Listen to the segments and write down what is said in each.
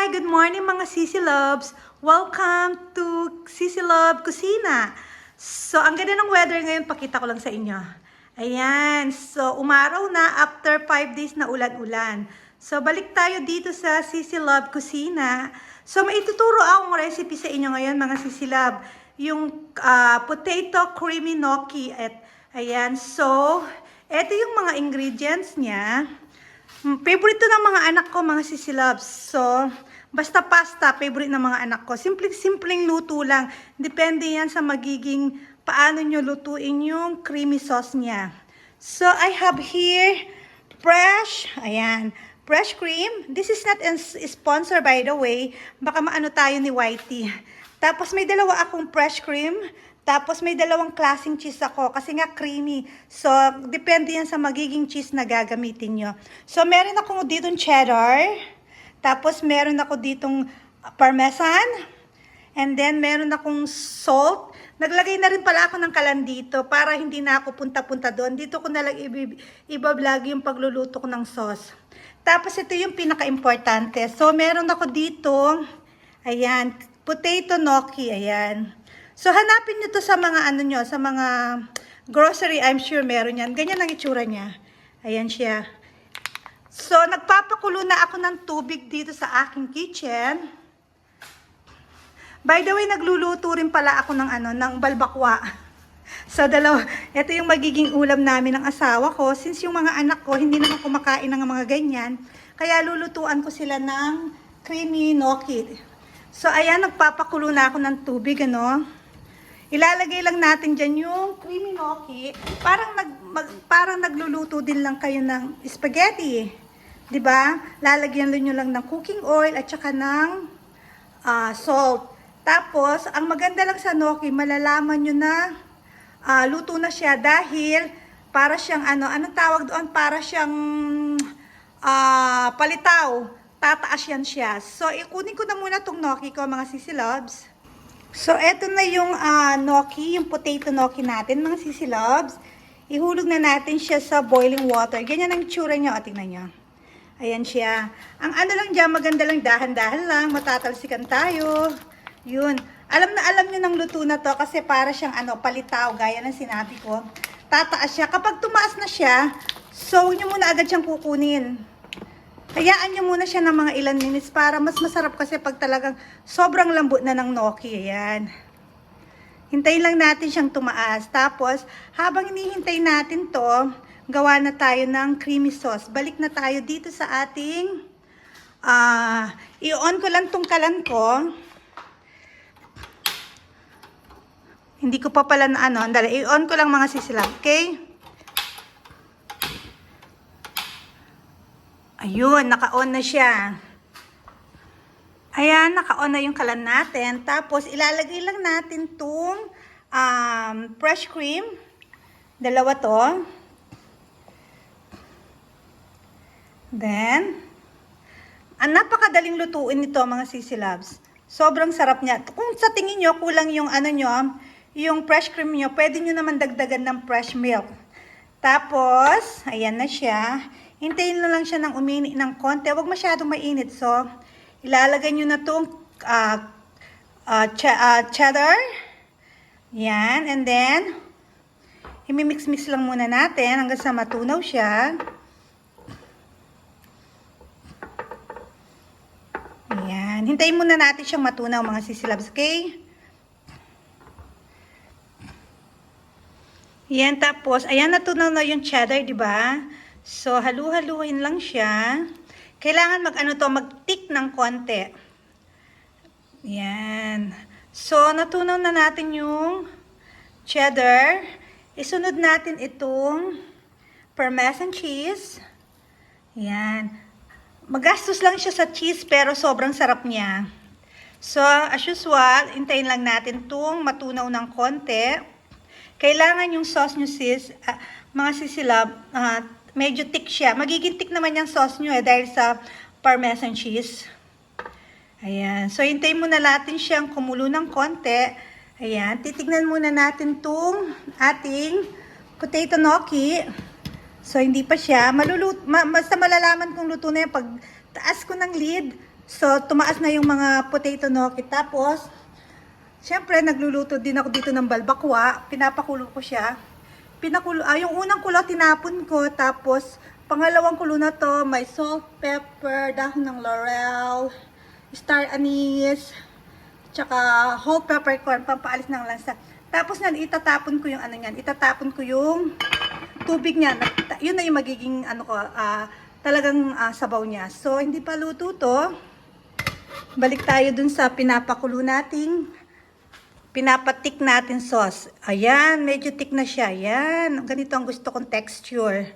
Hi! Good morning mga Sisi Loves! Welcome to Sisi Love Kusina! So, ang ganda ng weather ngayon, pakita ko lang sa inyo. Ayan, so umaraw na after 5 days na ulan-ulan. So, balik tayo dito sa Sisi Love Kusina. So, may ituturo akong recipe sa inyo ngayon mga Sisi Love. Yung potato creamy gnocchi. Ayan, so, eto yung mga ingredients niya. Favorite to ng mga anak ko, mga Sisi Loves. So, basta pasta, favorite ng mga anak ko. Simpleng luto lang. Depende yan sa magiging paano nyo lutuin yung creamy sauce niya. So, I have here fresh cream. This is not a sponsor by the way. Baka maano tayo ni Whitey. Tapos may dalawa akong fresh cream. Tapos may dalawang klaseng cheese ako kasi nga creamy. So, depende yan sa magiging cheese na gagamitin nyo. So, meron ako ditong cheddar. Tapos, meron ako ditong parmesan. And then, meron akong salt. Naglagay na rin pala ako ng kalan dito para hindi na ako punta-punta doon. Dito ko na lang ibablog yung pagluluto ko ng sauce. Tapos, ito yung pinaka-importante. So, meron ako dito, ayan, potato gnocchi, ayan. So, hanapin nyo to sa mga ano nyo, sa mga grocery, I'm sure meron yan. Ganyan ang itsura niya. Ayan siya. So, nagpapakulo na ako ng tubig dito sa aking kitchen. By the way, nagluluto rin pala ako ng ano, ng balbakwa. So, ito yung magiging ulam namin ng asawa ko. Since yung mga anak ko, hindi naman kumakain ng mga ganyan. Kaya lulutuan ko sila ng creamy gnocchi. So, ayan, nagpapakulo na ako ng tubig, ano. Ilalagay lang natin dyan yung creamy gnocchi. Parang nagluluto din lang kayo ng spaghetti. Diba? Lalagyan nyo lang ng cooking oil at saka ng salt. Tapos, ang maganda lang sa gnocchi, malalaman nyo na luto na siya dahil para siyang anong tawag doon? Para siyang palitaw. Tataas yan siya. So, ikunin ko na muna itong gnocchi ko, mga Sisi Loves. So, eto na yung gnocchi, yung potato gnocchi natin, mga Sisi Loves. Ihulog na natin siya sa boiling water. Ganyan ang itsura niya. O, tingnan niyo. Ayan siya. Ang ano lang dyan, maganda lang, dahan-dahan lang. Matatalsikan tayo. Yun. Alam na alam niyo ng luto na to kasi para siyang palitaw, gaya ng sinabi ko. Tataas siya. Kapag tumaas na siya, so, nyo muna agad siyang kukunin. Hayaan nyo muna siya ng mga ilan minutes para mas masarap kasi pag talagang sobrang lambot na ng gnocchi. Ayan. Hintayin lang natin siyang tumaas. Tapos, habang hinihintay natin to, gawa na tayo ng creamy sauce. Balik na tayo dito sa ating, i-on ko lang tong kalan ko. Hindi ko pa pala na andali. I-on ko lang mga sisilab, okay? Ayun, naka-on na siya. Ayan, naka-on na yung kalan natin. Tapos, ilalagay lang natin itong fresh cream. Dalawa to. Then, napakadaling lutuin nito mga Sisi Loves. Sobrang sarap niya. Kung sa tingin nyo, kulang yung yung fresh cream nyo, pwede nyo naman dagdagan ng fresh milk. Tapos, ayan na siya. Hintayin na lang siya ng uminit ng konti. Huwag masyadong mainit. So, ilalagay nyo na itong cheddar. Yan. And then, imimix-mix lang muna natin hanggang sa matunaw siya. Yan. Hintayin muna natin siyang matunaw mga Sisi Loves, okay? Yan. Tapos, ayan, natunaw na yung cheddar, di ba? So, halu-haluin lang siya. Kailangan mag-tick ng konti. Yan. So, natunaw na natin yung cheddar. Isunod natin itong parmesan cheese. Yan. Magastos lang siya sa cheese pero sobrang sarap niya. So, as usual, hintayin lang natin itong matunaw ng konti. Kailangan yung sauce nyo mga Sisi Love, medyo thick siya. Magiging thick naman yung sauce nyo dahil sa parmesan cheese. Ayan. So, hintayin muna natin siyang kumulo ng konti. Ayan. Titignan muna natin itong ating potato gnocchi. So, hindi pa siya. Basta malalaman kung luto na yan. Pag taas ko ng lid, So, tumaas na yung mga potato gnocchi. Tapos, syempre, nagluluto din ako dito ng balbakwa. Pinapakulo ko siya. Yung unang kulo, tinapon ko. Tapos, pangalawang kulo na to, may salt, pepper, dahon ng laurel, star anise, tsaka whole peppercorn, pampaalis ng lansa. Tapos, itatapon ko yung ano yan. Itatapon ko yung tubig niya. Yun na yung magiging, talagang sabaw niya. So, hindi pa luto to. Balik tayo dun sa pinapakulo nating, pinapatik natin sauce. Ayan, medyo thick na siya. Ayan, ganito ang gusto kong texture.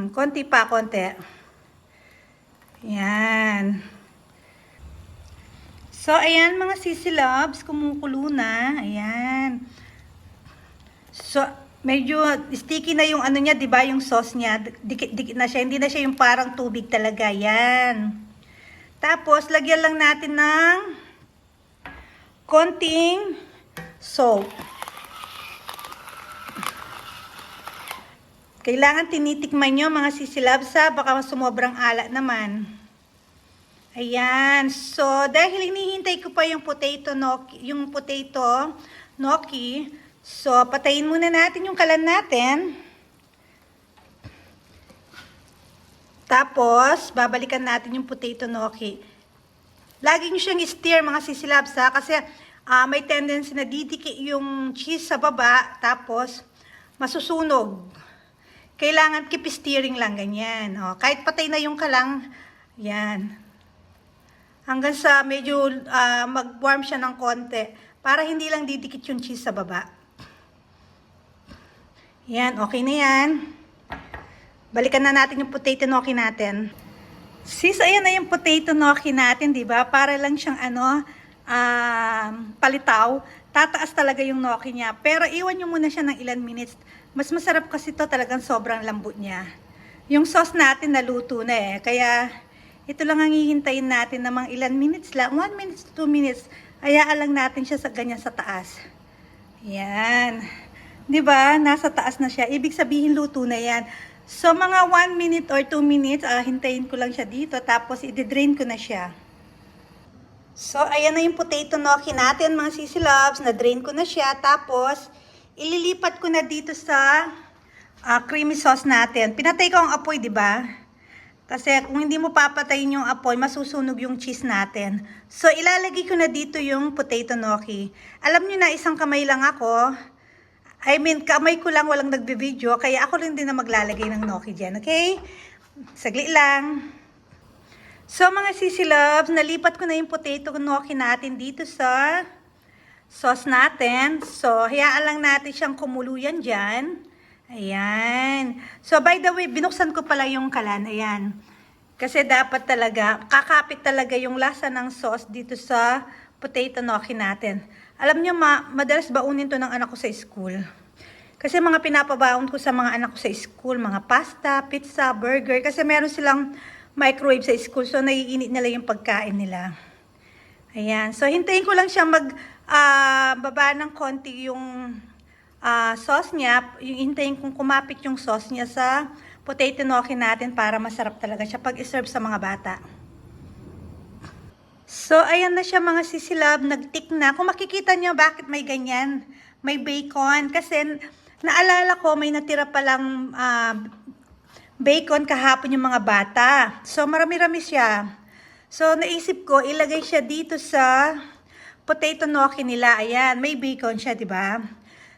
Konti pa, konti. Ayan. So, ayan mga sisi loves, kumukulo na. Ayan. So, medyo sticky na yung ano niya, 'di ba? Yung sauce niya, dikit-dikit na siya. Hindi na siya yung parang tubig talaga. Ayan. Tapos, lagyan lang natin ng konting salt. Kailangan tinitikman nyo mga sisilabsa, baka sumobrang ala naman. Ayan. So, dahil hinihintay ko pa yung potato gnocchi, so, patayin muna natin yung kalan natin. Tapos, babalikan natin yung potato gnocchi. Lagi nyo siyang stir mga sisilabs ha, kasi may tendency na didikit yung cheese sa baba, tapos masusunog. Kailangan keep stirring lang, ganyan. O, kahit patay na yung kalang, yan. Hanggang sa medyo mag-warm siya ng konti, para hindi lang didikit yung cheese sa baba. Yan, okay na yan. Balikan na natin yung potato gnocchi natin. Sis, ayan na yung potato gnocchi natin, di ba? Para lang siyang palitaw. Tataas talaga yung gnocchi niya. Pero iwan nyo muna siya ng ilan minutes. Mas masarap kasi to, talagang sobrang lambot niya. Yung sauce natin naluto na eh. Kaya ito lang ang hihintayin natin ng mga ilan minutes lang. 1 minute to 2 minutes. Hayaan lang natin siya sa ganyan sa taas. Yan. Di ba? Nasa taas na siya. Ibig sabihin luto na yan. So, mga 1 minute or 2 minutes, hintayin ko lang siya dito. Tapos, i-drain ko na siya. So, ayan na yung potato gnocchi natin, mga sisi loves. Na-drain ko na siya. Tapos, ililipat ko na dito sa creamy sauce natin. Pinatay ko ang apoy, di ba? Kasi kung hindi mo papatayin yung apoy, masusunog yung cheese natin. So, ilalagay ko na dito yung potato gnocchi. Alam nyo na, isang kamay lang ako. Kamay ko lang, walang nagbe-video, kaya ako rin din na maglalagay ng gnocchi dyan, okay? Saglit lang. So, mga sisi loves, nalipat ko na yung potato gnocchi natin dito sa sauce natin. So, hayaan lang natin siyang kumuluyan dyan. Ayan. So, by the way, binuksan ko pala yung kalan. Ayan. Kasi dapat talaga, kakapit talaga yung lasa ng sauce dito sa potato gnocchi natin. Alam nyo, madalas baunin to ng anak ko sa school. Kasi mga pinapabaon ko sa mga anak ko sa school, mga pasta, pizza, burger. Kasi meron silang microwave sa school, so naiinit nila yung pagkain nila. Ayan. So, hintayin ko lang siya baba ng konti yung sauce niya. Hintayin kong kumapit yung sauce niya sa potato gnocchi natin para masarap talaga siya pag iserve sa mga bata. So, ayan na siya mga sisilab, nag-tick na. Kung makikita nyo, bakit may ganyan? May bacon. Kasi, naalala ko, may natira palang bacon kahapon yung mga bata. So, marami-rami siya. So, naisip ko, ilagay siya dito sa potato gnocchi nila. Ayan, may bacon siya, di ba?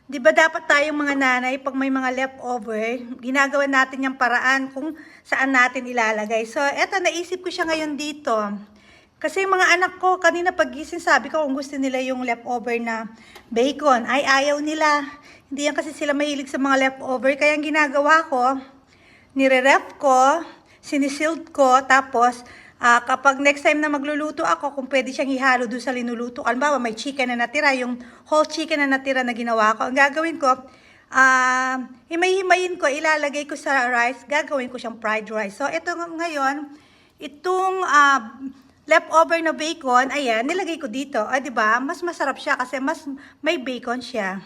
Di ba dapat tayong mga nanay, pag may mga leftover, ginagawa natin yung paraan kung saan natin ilalagay. So, eto, naisip ko siya ngayon dito. Kasi yung mga anak ko, kanina pagising sabi ko kung gusto nila yung leftover na bacon. Ay, ayaw nila. Hindi yan kasi sila mahilig sa mga leftover. Kaya ang ginagawa ko, nire-ref ko, sinisild ko, tapos kapag next time na magluluto ako, kung pwede siyang ihalo doon sa linuluto. Halimbawa, may chicken na natira, yung whole chicken na natira na ginawa ko. Ang gagawin ko, himay-himayin ko, ilalagay ko sa rice, gagawin ko siyang fried rice. So, ito ngayon, itong leftover na bacon, ayan, nilagay ko dito. O, diba? Mas masarap siya kasi mas may bacon siya.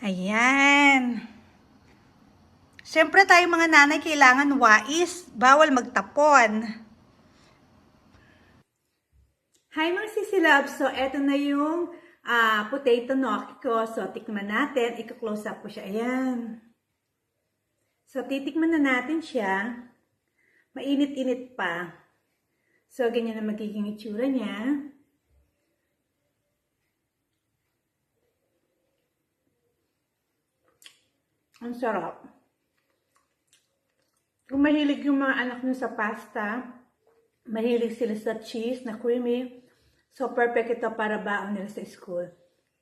Ayan. Siyempre tayo mga nanay, kailangan wais. Bawal magtapon. Hi mga Sisi Loves! So, eto na yung potato gnocchi ko. So, tikman natin. Ika-close up ko siya. Ayan. So, titikman na natin siya. Mainit-init pa. So, ganyan na magiging itsura niya. Ang sarap. Kung mahilig yung mga anak nyo sa pasta, mahilig sila sa cheese na creamy, so perfect ito para baon nila sa school.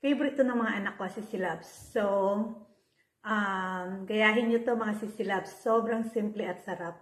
Favorite ito ng mga anak ko, Sisi Loves. So, gayahin nyo to mga Sisi Loves. Sobrang simple at sarap.